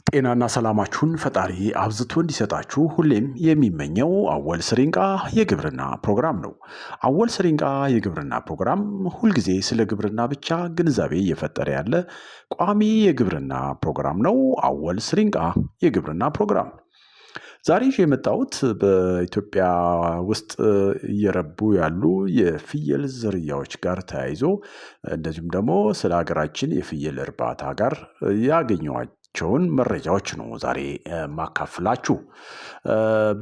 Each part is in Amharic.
ጤናና ሰላማችሁን ፈጣሪ አብዝቶ እንዲሰጣችሁ ሁሌም የሚመኘው አወል ስሪንቃ የግብርና ፕሮግራም ነው። አወል ስሪንቃ የግብርና ፕሮግራም ሁልጊዜ ስለ ግብርና ብቻ ግንዛቤ እየፈጠረ ያለ ቋሚ የግብርና ፕሮግራም ነው። አወል ስሪንቃ የግብርና ፕሮግራም ዛሬ የመጣሁት በኢትዮጵያ ውስጥ እየረቡ ያሉ የፍየል ዝርያዎች ጋር ተያይዞ እንደዚሁም ደግሞ ስለ ሀገራችን የፍየል እርባታ ጋር ያገኘኋቸውን መረጃዎች ነው ዛሬ ማካፍላችሁ።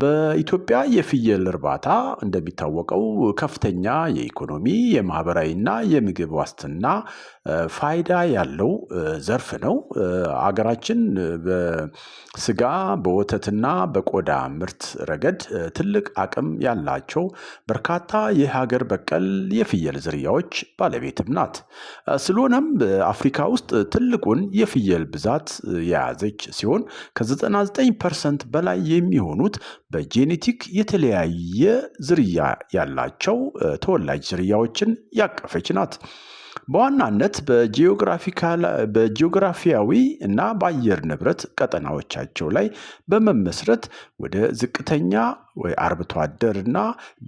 በኢትዮጵያ የፍየል እርባታ እንደሚታወቀው ከፍተኛ የኢኮኖሚ የማህበራዊና የምግብ ዋስትና ፋይዳ ያለው ዘርፍ ነው። አገራችን በስጋ በወተትና በቆዳ ምርት ረገድ ትልቅ አቅም ያላቸው በርካታ የሀገር በቀል የፍየል ዝርያዎች ባለቤትም ናት። ስለሆነም በአፍሪካ ውስጥ ትልቁን የፍየል ብዛት የያዘች ሲሆን ከ99% በላይ የሚሆኑት በጄኔቲክ የተለያየ ዝርያ ያላቸው ተወላጅ ዝርያዎችን ያቀፈች ናት። በዋናነት በጂኦግራፊያዊ እና በአየር ንብረት ቀጠናዎቻቸው ላይ በመመስረት ወደ ዝቅተኛ ወይ አርብቶ አደር እና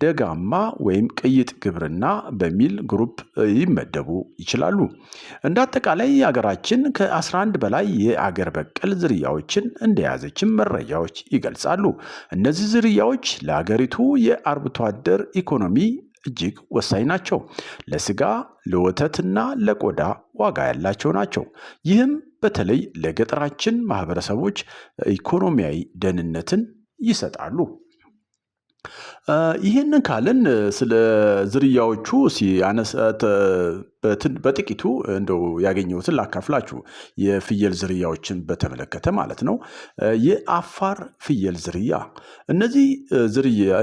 ደጋማ ወይም ቅይጥ ግብርና በሚል ግሩፕ ይመደቡ ይችላሉ። እንደ አጠቃላይ ሀገራችን ከ11 በላይ የአገር በቀል ዝርያዎችን እንደያዘችም መረጃዎች ይገልጻሉ። እነዚህ ዝርያዎች ለሀገሪቱ የአርብቶ አደር ኢኮኖሚ እጅግ ወሳኝ ናቸው። ለስጋ ለወተትና ለቆዳ ዋጋ ያላቸው ናቸው። ይህም በተለይ ለገጠራችን ማህበረሰቦች ኢኮኖሚያዊ ደህንነትን ይሰጣሉ። ይህንን ካልን ስለ ዝርያዎቹ በጥቂቱ እንደው ያገኘሁትን ላካፍላችሁ። የፍየል ዝርያዎችን በተመለከተ ማለት ነው። የአፋር ፍየል ዝርያ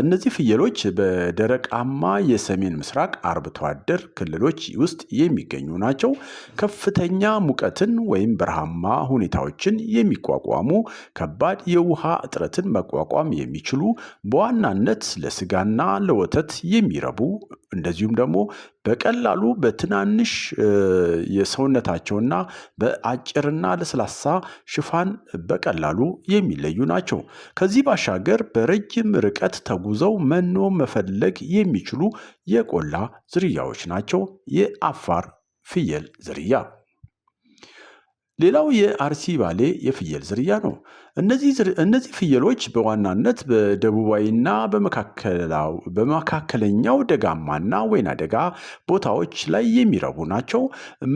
እነዚህ ፍየሎች በደረቃማ የሰሜን ምስራቅ አርብቶ አደር ክልሎች ውስጥ የሚገኙ ናቸው። ከፍተኛ ሙቀትን ወይም በረሃማ ሁኔታዎችን የሚቋቋሙ ከባድ የውሃ እጥረትን መቋቋም የሚችሉ በዋናነት ለስጋና ለወተት የሚረቡ እንደዚሁም ደግሞ በቀላሉ በትናንሽ የሰውነታቸውና በአጭርና ለስላሳ ሽፋን በቀላሉ የሚለዩ ናቸው። ከዚህ ባሻገር በረጅም ርቀት ተጉዘው መኖ መፈለግ የሚችሉ የቆላ ዝርያዎች ናቸው። የአፋር ፍየል ዝርያ ሌላው የአርሲ ባሌ የፍየል ዝርያ ነው። እነዚህ ፍየሎች በዋናነት በደቡባዊና በመካከለኛው ደጋማና ወይና ደጋ ቦታዎች ላይ የሚረቡ ናቸው።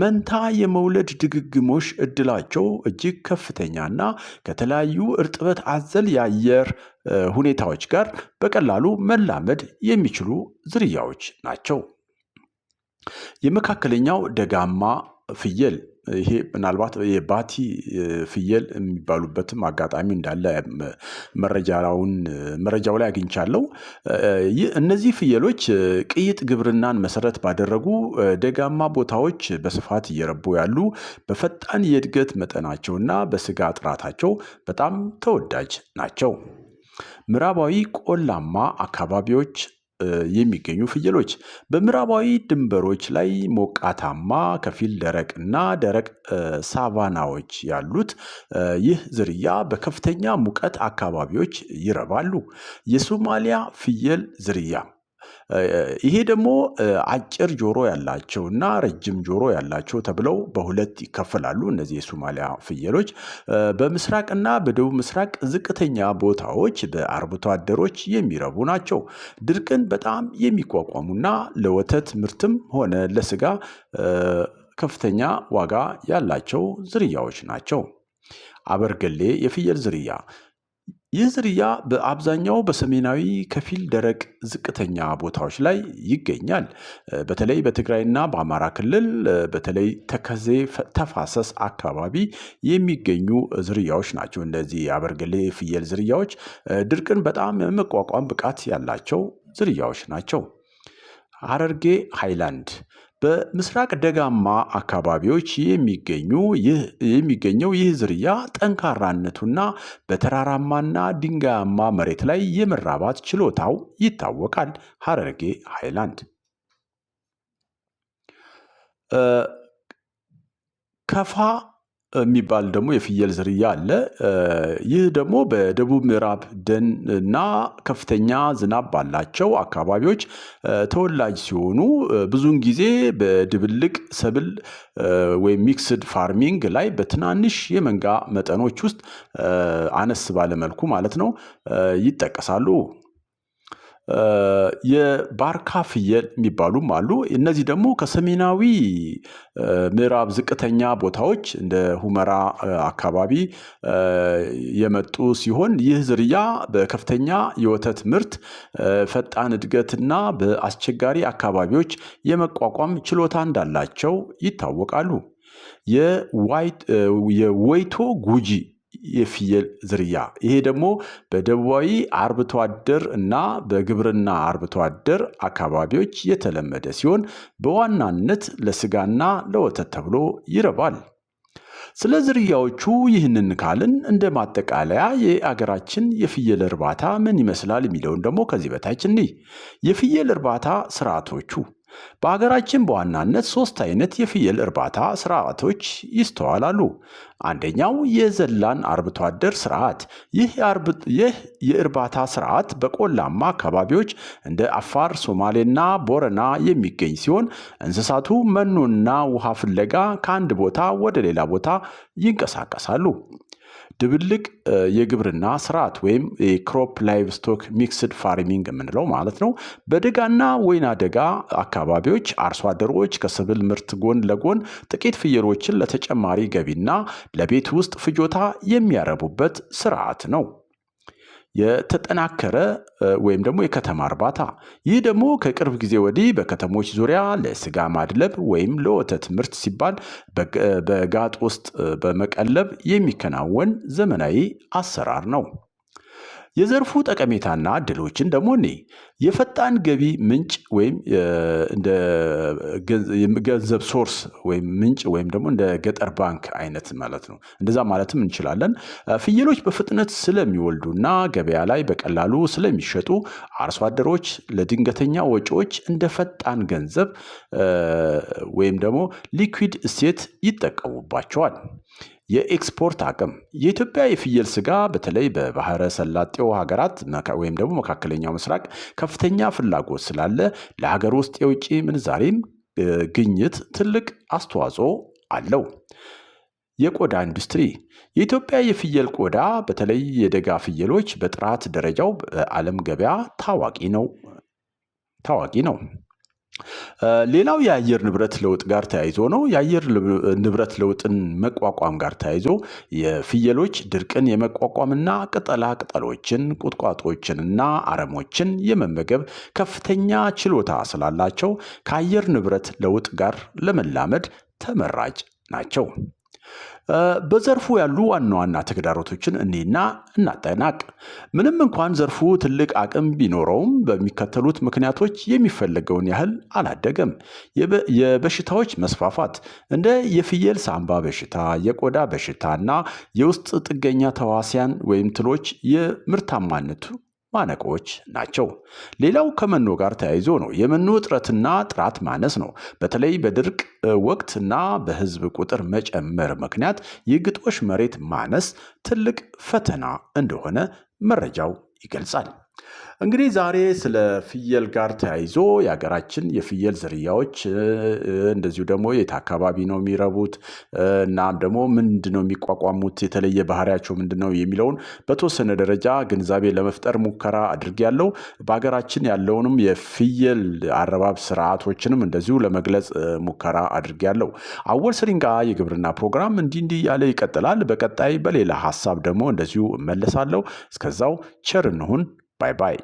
መንታ የመውለድ ድግግሞሽ እድላቸው እጅግ ከፍተኛና ከተለያዩ እርጥበት አዘል የአየር ሁኔታዎች ጋር በቀላሉ መላመድ የሚችሉ ዝርያዎች ናቸው። የመካከለኛው ደጋማ ፍየል ይሄ ምናልባት የባቲ ፍየል የሚባሉበትም አጋጣሚ እንዳለ መረጃው ላይ አግኝቻለሁ። እነዚህ ፍየሎች ቅይጥ ግብርናን መሰረት ባደረጉ ደጋማ ቦታዎች በስፋት እየረቡ ያሉ በፈጣን የእድገት መጠናቸውና በስጋ ጥራታቸው በጣም ተወዳጅ ናቸው። ምዕራባዊ ቆላማ አካባቢዎች የሚገኙ ፍየሎች በምዕራባዊ ድንበሮች ላይ ሞቃታማ ከፊል ደረቅና ደረቅ ሳቫናዎች ያሉት ይህ ዝርያ በከፍተኛ ሙቀት አካባቢዎች ይረባሉ። የሶማሊያ ፍየል ዝርያ ይሄ ደግሞ አጭር ጆሮ ያላቸውና ረጅም ጆሮ ያላቸው ተብለው በሁለት ይከፈላሉ። እነዚህ የሶማሊያ ፍየሎች በምስራቅና በደቡብ ምስራቅ ዝቅተኛ ቦታዎች በአርብቶ አደሮች የሚረቡ ናቸው። ድርቅን በጣም የሚቋቋሙና ለወተት ምርትም ሆነ ለስጋ ከፍተኛ ዋጋ ያላቸው ዝርያዎች ናቸው። አበርገሌ የፍየል ዝርያ ይህ ዝርያ በአብዛኛው በሰሜናዊ ከፊል ደረቅ ዝቅተኛ ቦታዎች ላይ ይገኛል። በተለይ በትግራይና በአማራ ክልል በተለይ ተከዜ ተፋሰስ አካባቢ የሚገኙ ዝርያዎች ናቸው። እነዚህ የአበርገሌ ፍየል ዝርያዎች ድርቅን በጣም የመቋቋም ብቃት ያላቸው ዝርያዎች ናቸው። ሐረርጌ ሃይላንድ በምስራቅ ደጋማ አካባቢዎች የሚገኘው ይህ ዝርያ ጠንካራነቱና በተራራማና ድንጋያማ መሬት ላይ የመራባት ችሎታው ይታወቃል። ሐረርጌ ሃይላንድ ከፋ የሚባል ደግሞ የፍየል ዝርያ አለ። ይህ ደግሞ በደቡብ ምዕራብ ደን እና ከፍተኛ ዝናብ ባላቸው አካባቢዎች ተወላጅ ሲሆኑ ብዙውን ጊዜ በድብልቅ ሰብል ወይም ሚክስድ ፋርሚንግ ላይ በትናንሽ የመንጋ መጠኖች ውስጥ አነስ ባለ መልኩ ማለት ነው ይጠቀሳሉ። የባርካ ፍየል የሚባሉም አሉ። እነዚህ ደግሞ ከሰሜናዊ ምዕራብ ዝቅተኛ ቦታዎች እንደ ሁመራ አካባቢ የመጡ ሲሆን ይህ ዝርያ በከፍተኛ የወተት ምርት፣ ፈጣን እድገትና በአስቸጋሪ አካባቢዎች የመቋቋም ችሎታ እንዳላቸው ይታወቃሉ። የወይቶ ጉጂ የፍየል ዝርያ ይሄ ደግሞ በደቡባዊ አርብቶ አደር እና በግብርና አርብቶ አደር አካባቢዎች የተለመደ ሲሆን በዋናነት ለስጋና ለወተት ተብሎ ይረባል። ስለ ዝርያዎቹ ይህንን ካልን እንደ ማጠቃለያ የአገራችን የፍየል እርባታ ምን ይመስላል የሚለውን ደግሞ ከዚህ በታች እንይ። የፍየል እርባታ ስርዓቶቹ በሀገራችን በዋናነት 3 አይነት የፍየል እርባታ ስርዓቶች ይስተዋላሉ። አንደኛው የዘላን አርብቶ አደር ስርዓት። ይህ የእርባታ ስርዓት በቆላማ አካባቢዎች እንደ አፋር፣ ሶማሌና ቦረና የሚገኝ ሲሆን እንስሳቱ መኖና ውሃ ፍለጋ ከአንድ ቦታ ወደ ሌላ ቦታ ይንቀሳቀሳሉ። ድብልቅ የግብርና ስርዓት ወይም የክሮፕ ላይቭ ስቶክ ሚክስድ ፋርሚንግ የምንለው ማለት ነው። በደጋና ወይና ደጋ አካባቢዎች አርሶ አደሮች ከሰብል ምርት ጎን ለጎን ጥቂት ፍየሎችን ለተጨማሪ ገቢና ለቤት ውስጥ ፍጆታ የሚያረቡበት ስርዓት ነው። የተጠናከረ ወይም ደግሞ የከተማ እርባታ። ይህ ደግሞ ከቅርብ ጊዜ ወዲህ በከተሞች ዙሪያ ለስጋ ማድለብ ወይም ለወተት ምርት ሲባል በጋጥ ውስጥ በመቀለብ የሚከናወን ዘመናዊ አሰራር ነው። የዘርፉ ጠቀሜታና እድሎችን ደግሞ እኔ የፈጣን ገቢ ምንጭ ወይም እንደ ገንዘብ ሶርስ ወይም ምንጭ ወይም ደግሞ እንደ ገጠር ባንክ አይነት ማለት ነው። እንደዛ ማለትም እንችላለን። ፍየሎች በፍጥነት ስለሚወልዱና ገበያ ላይ በቀላሉ ስለሚሸጡ አርሶ አደሮች ለድንገተኛ ወጪዎች እንደ ፈጣን ገንዘብ ወይም ደግሞ ሊኩዊድ እሴት ይጠቀሙባቸዋል። የኤክስፖርት አቅም የኢትዮጵያ የፍየል ስጋ በተለይ በባህረ ሰላጤው ሀገራት ወይም ደግሞ መካከለኛው ምስራቅ ከፍተኛ ፍላጎት ስላለ ለሀገር ውስጥ የውጭ ምንዛሬም ግኝት ትልቅ አስተዋጽኦ አለው። የቆዳ ኢንዱስትሪ የኢትዮጵያ የፍየል ቆዳ በተለይ የደጋ ፍየሎች በጥራት ደረጃው በዓለም ገበያ ታዋቂ ነው። ሌላው የአየር ንብረት ለውጥ ጋር ተያይዞ ነው። የአየር ንብረት ለውጥን መቋቋም ጋር ተያይዞ የፍየሎች ድርቅን የመቋቋምና ቅጠላ ቅጠሎችን፣ ቁጥቋጦዎችንና አረሞችን የመመገብ ከፍተኛ ችሎታ ስላላቸው ከአየር ንብረት ለውጥ ጋር ለመላመድ ተመራጭ ናቸው። በዘርፉ ያሉ ዋና ዋና ተግዳሮቶችን እኔና እናጠናቅ። ምንም እንኳን ዘርፉ ትልቅ አቅም ቢኖረውም በሚከተሉት ምክንያቶች የሚፈለገውን ያህል አላደገም። የበሽታዎች መስፋፋት እንደ የፍየል ሳምባ በሽታ፣ የቆዳ በሽታና የውስጥ ጥገኛ ተዋሲያን ወይም ትሎች የምርታማነቱ ማነቆች ናቸው። ሌላው ከመኖ ጋር ተያይዞ ነው። የመኖ እጥረትና ጥራት ማነስ ነው። በተለይ በድርቅ ወቅትና በሕዝብ ቁጥር መጨመር ምክንያት የግጦሽ መሬት ማነስ ትልቅ ፈተና እንደሆነ መረጃው ይገልጻል። እንግዲህ ዛሬ ስለ ፍየል ጋር ተያይዞ የሀገራችን የፍየል ዝርያዎች እንደዚሁ ደግሞ የት አካባቢ ነው የሚረቡት እናም ደግሞ ምንድነው የሚቋቋሙት የተለየ ባህሪያቸው ምንድነው የሚለውን በተወሰነ ደረጃ ግንዛቤ ለመፍጠር ሙከራ አድርጌያለሁ። በሀገራችን ያለውንም የፍየል አረባብ ስርዓቶችንም እንደዚሁ ለመግለጽ ሙከራ አድርጌያለሁ። አወል ስሪንጋ የግብርና ፕሮግራም እንዲህ ያለ ይቀጥላል። በቀጣይ በሌላ ሀሳብ ደግሞ እንደዚሁ እመለሳለሁ። እስከዛው ቸር እንሁን። ባይ ባይ።